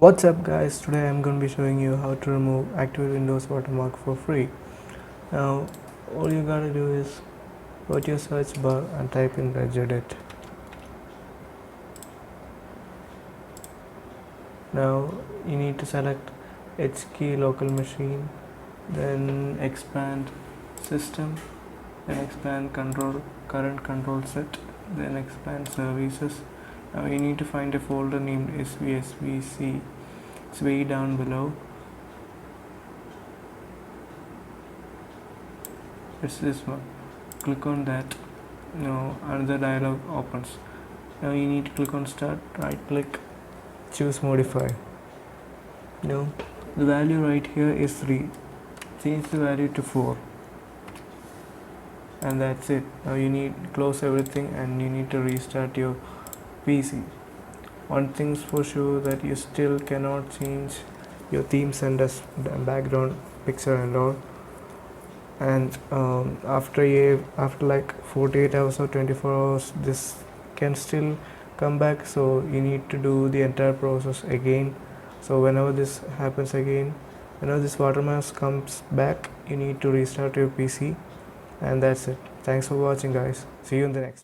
What's up guys, today I'm going to be showing you how to remove active Windows watermark for free. Now all you gotta do is go to your search bar and type in regedit. Now you need to select H key local machine, then expand system, then expand current control set, then expand services. Now you need to find a folder named svsvc. It's way down below. It's this one. Click on that. Now another dialog opens. Now you need to click on start, right click, choose modify. Now the value right here is 3. Change the value to 4. And that's it. Now you need to close everything and you need to restart your PC. One thing's for sure, that you still cannot change your themes and background picture and all. And after like 48 hours or 24 hours, this can still come back. So you need to do the entire process again. So whenever this happens again, whenever this watermark comes back, you need to restart your PC. And that's it. Thanks for watching guys. See you in the next.